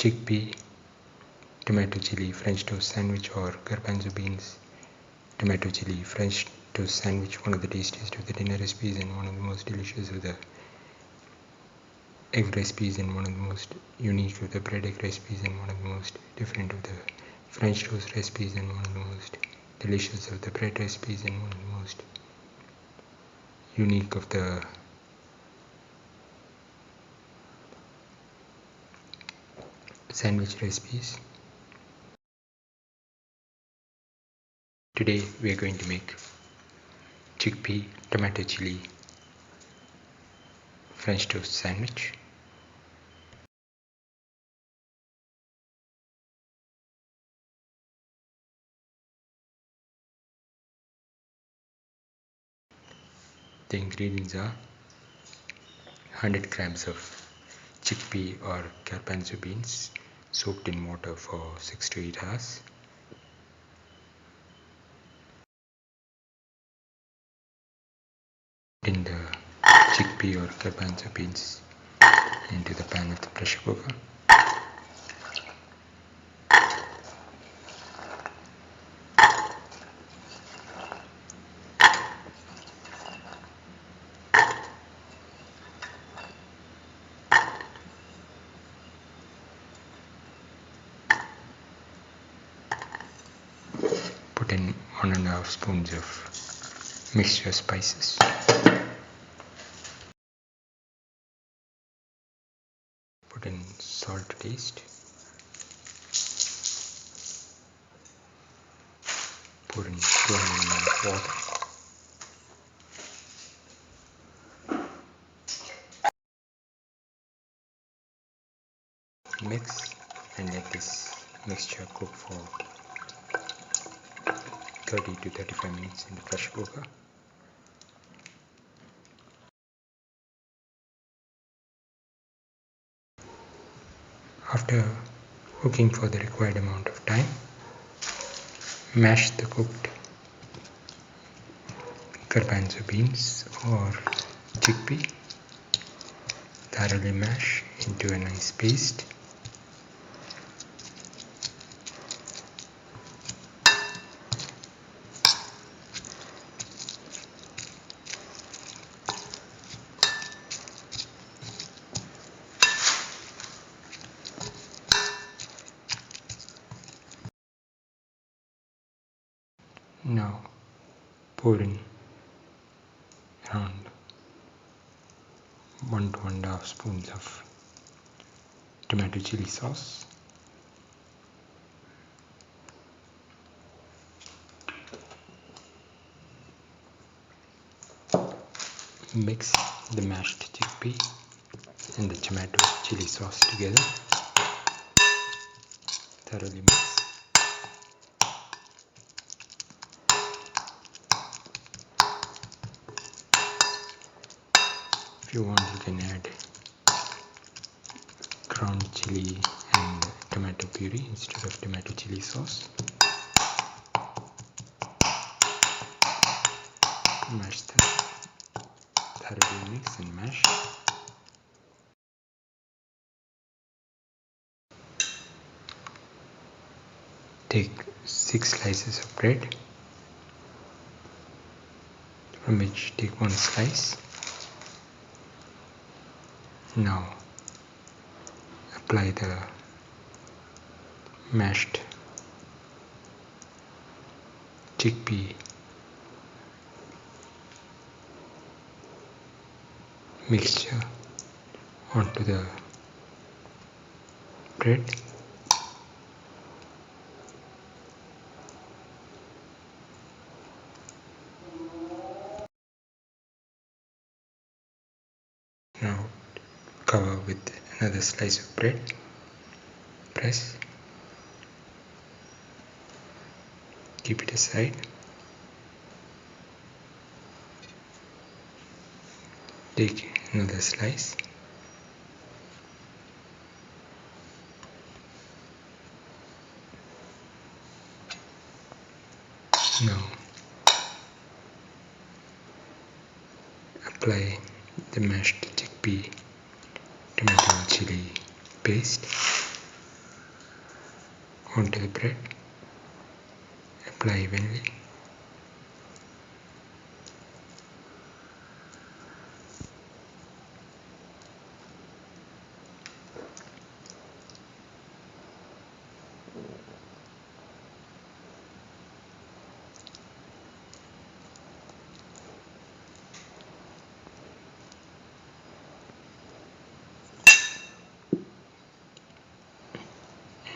chickpea tomato chili French toast sandwich, or garbanzo beans tomato chili French toast sandwich, one of the tastiest of the dinner recipes and one of the most delicious of the egg recipes and one of the most unique of the bread egg recipes and one of the most different of the French toast recipes and one of the most delicious of the bread recipes and one of the most unique of the sandwich recipes. Today we are going to make chickpea tomato chili French toast sandwich. The ingredients are 100 grams of chickpea or garbanzo beans soaked in water for 6 to 8 hours. In the chickpea or garbanzo beans into the pan of the pressure cooker. Put in 1.5 spoons of mixture spices. Put in salt to taste. Put in 200 ml of water. Mix and let this mixture cook for 30 to 35 minutes in the pressure cooker. After cooking for the required amount of time, mash the cooked garbanzo beans or chickpea. Thoroughly mash into a nice paste. Now pour in around 1 to 1.5 spoons of tomato chili sauce. Mix the mashed chickpea and the tomato chili sauce together. Thoroughly mix. If you want, you can add ground chili and tomato puree instead of tomato chili sauce. Mash them. Thoroughly mix and mash. Take 6 slices of bread, from which take 1 slice. Now apply the mashed chickpea mixture onto the bread. Now cover with another slice of bread. Press. Keep it aside. Take another slice. Now apply the mashed chickpea tomato and chili paste onto the bread. Apply evenly.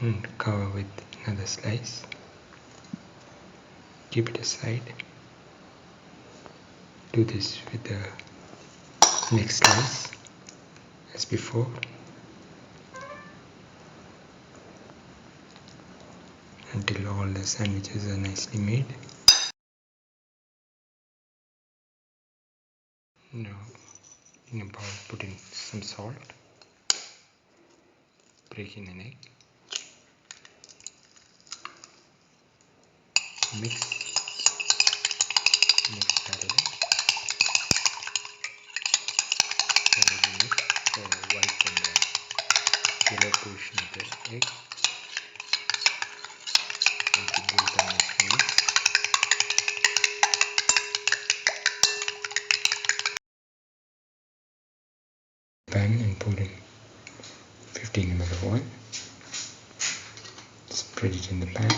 And cover with another slice. Keep it aside. Do this with the next slice as before. Until all the sandwiches are nicely made. Now in a bowl put in some salt. Break in an egg. Mix thoroughly. Mix the white and the yellow portion of the egg. And to both are nicely mixed. Pan and pour in 15 ml of oil. Spread it in the pan.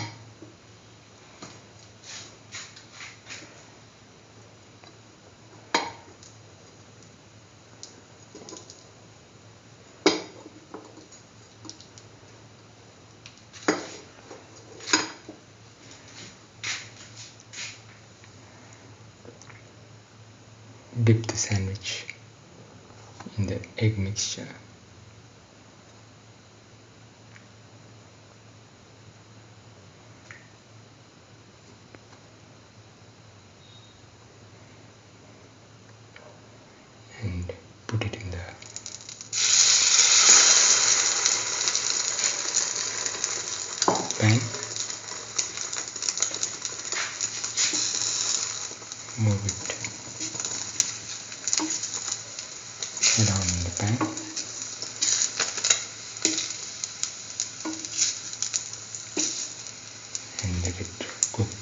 Dip the sandwich in the egg mixture. And put it in the pan. Move it around in the pan. And let it cook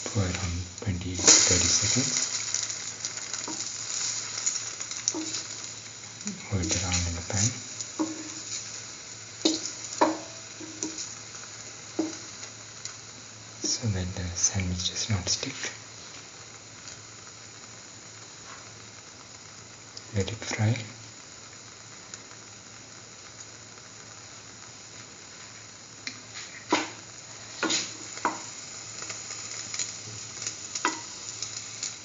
for around 20 to 30 seconds. Move it around in the pan. So that the sandwich does not stick. Let it fry.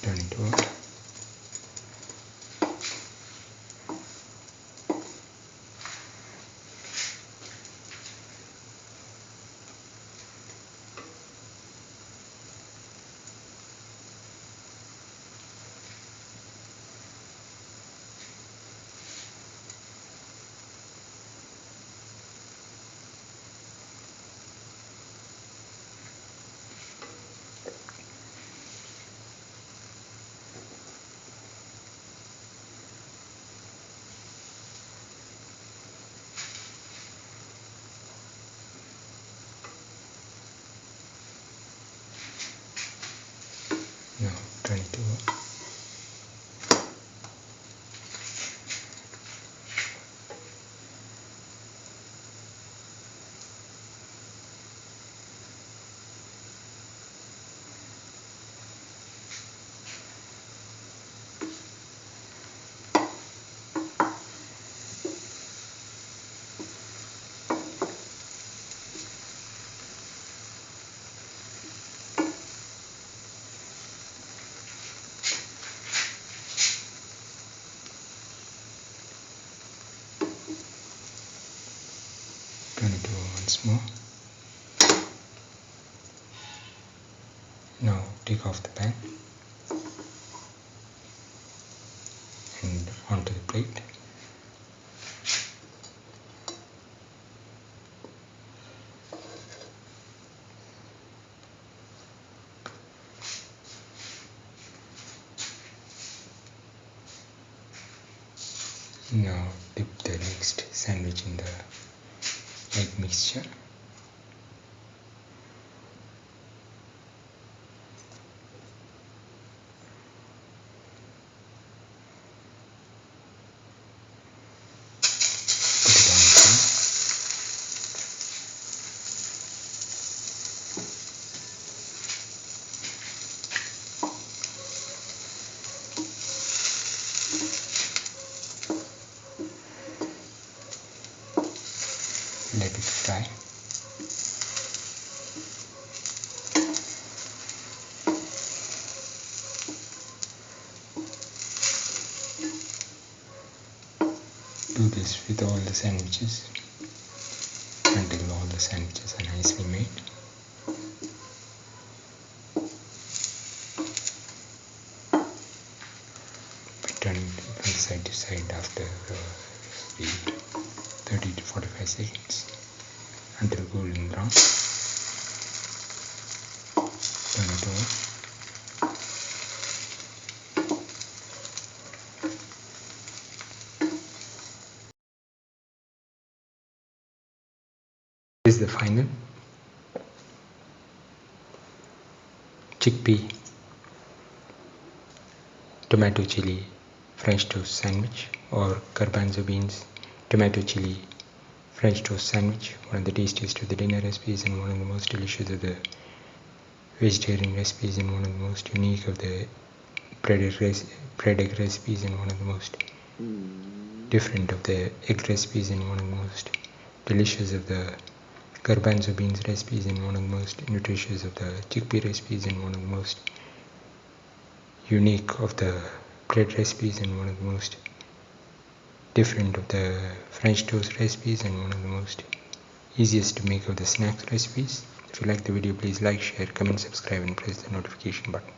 Turn it over. Now turn it over. Turn it over once more. Now take off the pan and onto the plate. Now dip the next sandwich in the egg mixture. Put it on the pan. Let it fry. Do this with all the sandwiches until all the sandwiches are nicely made. Turn it from side to side after 30 to 45 seconds until golden brown. Turn it over. This is the final chickpea tomato chili French toast sandwich, or garbanzo beans tomato chili French toast sandwich. One of the tastiest of the dinner recipes and one of the most delicious of the vegetarian recipes, and one of the most unique of the bread egg recipes, and one of the most different of the egg recipes, and one of the most delicious of the garbanzo beans recipes, and one of the most nutritious of the chickpea recipes, and one of the most unique of the bread recipes, and one of the most different of the French toast recipes, and one of the most easiest to make of the snacks recipes. If you like the video, please like, share, comment, subscribe and press the notification button.